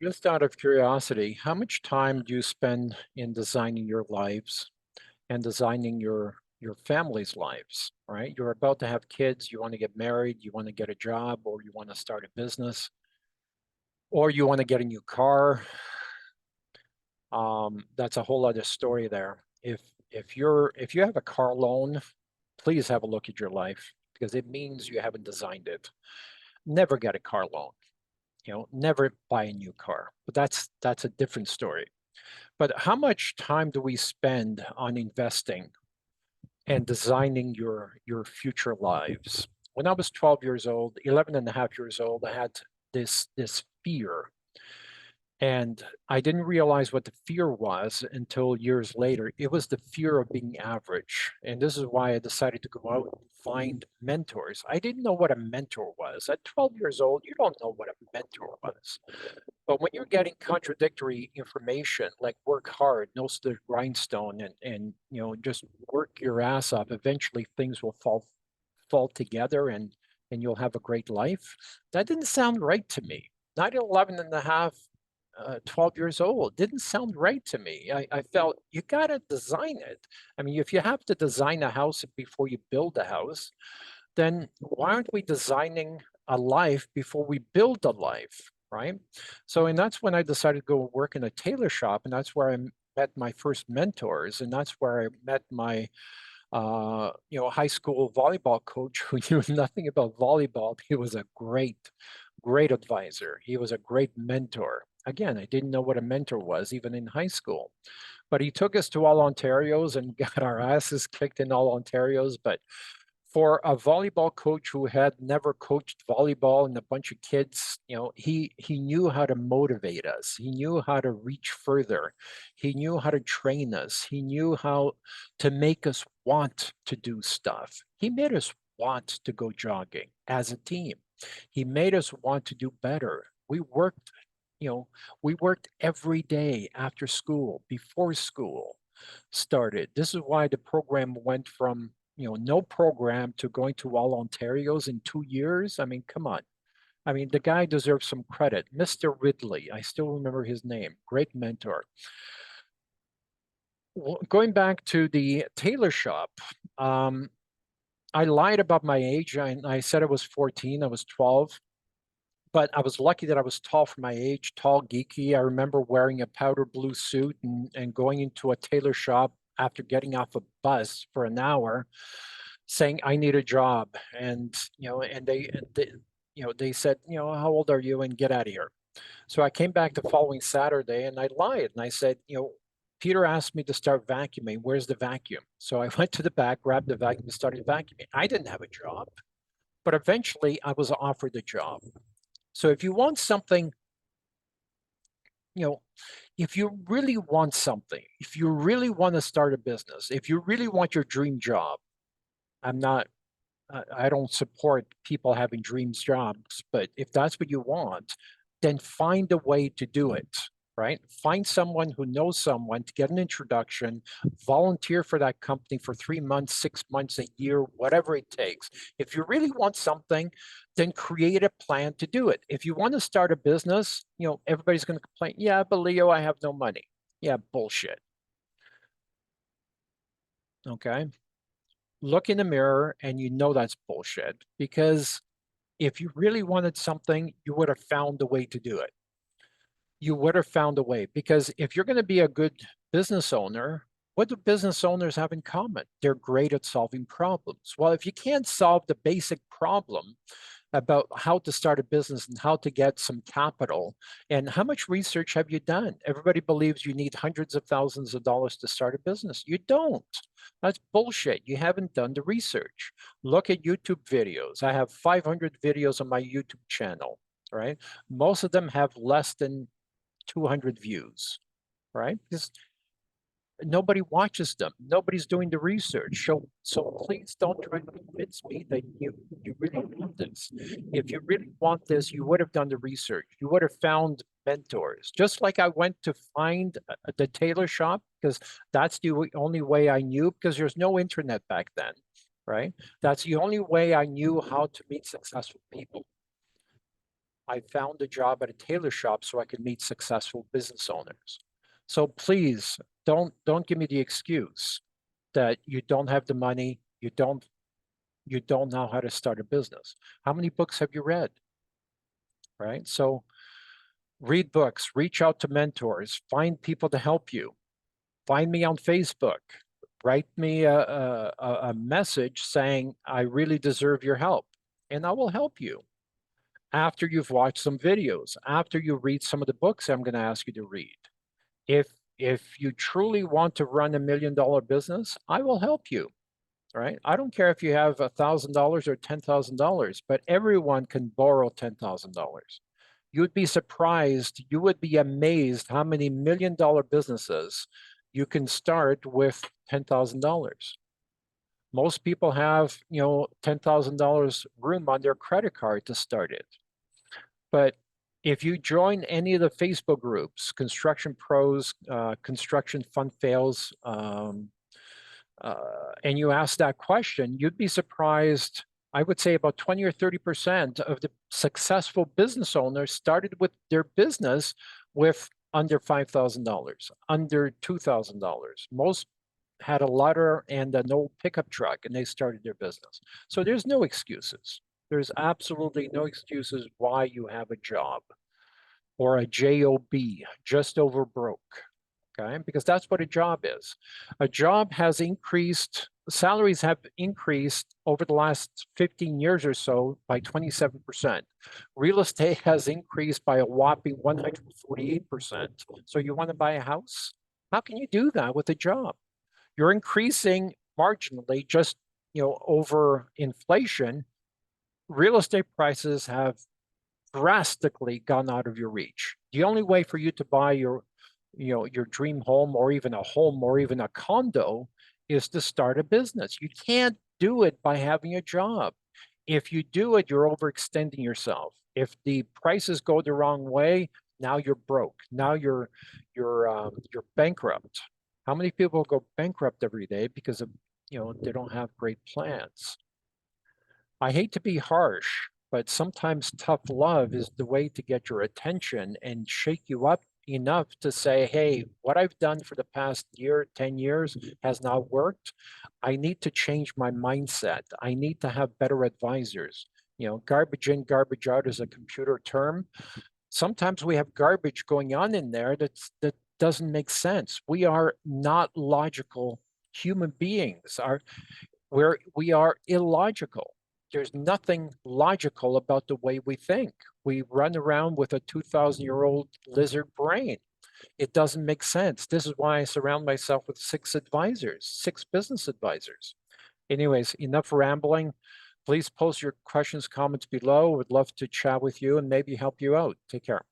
Just out of curiosity, how much time do you spend in designing your lives and designing your family's lives, right? You're about to have kids, you want to get married, you want to get a job, or you want to start a business, or you want to get a new car. That's a whole other story there. If you have a car loan, please have a look at your life because it means you haven't designed it. Never get a car loan, never buy a new car. But that's a different story. But how much time do we spend on investing and designing your future lives? When I was 12 years old, 11 and a half years old, I had this fear. And I didn't realize what the fear was until years later. It was the fear of being average. And this is why I decided to go out and find mentors. I didn't know what a mentor was. At 12 years old, you don't know what a mentor was. But when you're getting contradictory information, like work hard, nose to the grindstone, and just work your ass off, eventually things will fall together and you'll have a great life. That didn't sound right to me. Not at 11 and a half, 12 years old. Didn't sound right to me. I felt you got to design it. I mean, if you have to design a house before you build a house, then why aren't we designing a life before we build a life, right? So, and that's when I decided to go work in a tailor shop, and that's where I met my first mentors, and that's where I met my high school volleyball coach who knew nothing about volleyball. He was a great advisor. He was a great mentor. Again, I didn't know what a mentor was even in high school, but he took us to all Ontarios and got our asses kicked in all Ontarios. But for a volleyball coach who had never coached volleyball and a bunch of kids, he knew how to motivate us. He knew how to reach further. He knew how to train us. He knew how to make us want to do stuff. He made us want to go jogging as a team. He made us want to do better. We worked every day after school, before school started. This is why the program went from no program to going to all Ontarios in 2 years. I mean, come on. I mean, the guy deserves some credit. Mr. Ridley, I still remember his name, great mentor. Going back to the tailor shop, I lied about my age. I said I was 14, I was 12, but I was lucky that I was tall for my age, tall, geeky. I remember wearing a powder blue suit and going into a tailor shop after getting off a bus for an hour saying I need a job, and they said, how old are you, and get out of here. So I came back the following Saturday and I lied and I said, Peter asked me to start vacuuming. Where's the vacuum? So I went to the back, grabbed the vacuum, and started vacuuming. I didn't have a job, but eventually I was offered a job. So if you want something, you know, if you really want something, if you really want to start a business, if you really want your dream job, I'm not I don't support people having dreams jobs, but if that's what you want, then find a way to do it, right? Find someone who knows someone to get an introduction, volunteer for that company for 3 months, 6 months, a year, whatever it takes. If you really want something, then create a plan to do it. If you want to start a business, everybody's going to complain, yeah, but Leo, I have no money. Yeah, bullshit. Okay. Look in the mirror and you know that's bullshit because if you really wanted something, you would have found a way to do it. You would have found a way because if you're going to be a good business owner, what do business owners have in common? They're great at solving problems. Well, if you can't solve the basic problem about how to start a business and how to get some capital, and how much research have you done? Everybody believes you need hundreds of thousands of dollars to start a business. You don't. That's bullshit. You haven't done the research. Look at YouTube videos. I have 500 videos on my YouTube channel, right? Most of them have less than 200 views, right? Because nobody watches them. Nobody's doing the research. So please don't try to convince me that you really want this. If you really want this, you would have done the research. You would have found mentors. Just like I went to find the tailor shop because that's the only way I knew because there's no internet back then, right? That's the only way I knew how to meet successful people. I found a job at a tailor shop so I could meet successful business owners. So please don't give me the excuse that you don't have the money, you don't know how to start a business. How many books have you read? Right? So read books, reach out to mentors, find people to help you. Find me on Facebook. Write me a message saying, I really deserve your help, and I will help you after you've watched some videos, after you read some of the books I'm going to ask you to read. If if you truly want to run $1 million business, I will help you. Right? I don't care if you have $1,000 or $10,000, but everyone can borrow $10,000. You'd be surprised, you would be amazed how many $1 million businesses you can start with $10,000. Most people have, $10,000 room on their credit card to start it. But if you join any of the Facebook groups, Construction Pros, Construction Fund Fails, and you ask that question, you'd be surprised. I would say about 20 or 30% of the successful business owners started with their business with under $5,000, under $2,000. Most had a ladder and an old pickup truck and they started their business. So there's no excuses. There's absolutely no excuses why you have a job or a job, just over broke. Okay, because that's what a job is. A job has increased, salaries have increased over the last 15 years or so by 27%. Real estate has increased by a whopping 148%. So you want to buy a house? How can you do that with a job? You're increasing marginally just, over inflation. Real estate prices have drastically gone out of your reach. The only way for you to buy your dream home or even a home or even a condo is to start a business. You can't do it by having a job. If you do it, you're overextending yourself. If the prices go the wrong way, now you're broke. Now you're bankrupt. How many people go bankrupt every day because of, they don't have great plans? I hate to be harsh, but sometimes tough love is the way to get your attention and shake you up enough to say, hey, what I've done for the past year, 10 years has not worked. I need to change my mindset. I need to have better advisors. Garbage in, garbage out is a computer term. Sometimes we have garbage going on in there that doesn't make sense. We are not logical human beings. We are illogical. There's nothing logical about the way we think. We run around with a 2,000-year-old lizard brain. It doesn't make sense. This is why I surround myself with 6 advisors, 6 business advisors. Anyways, enough rambling. Please post your questions, comments below. Would love to chat with you and maybe help you out. Take care.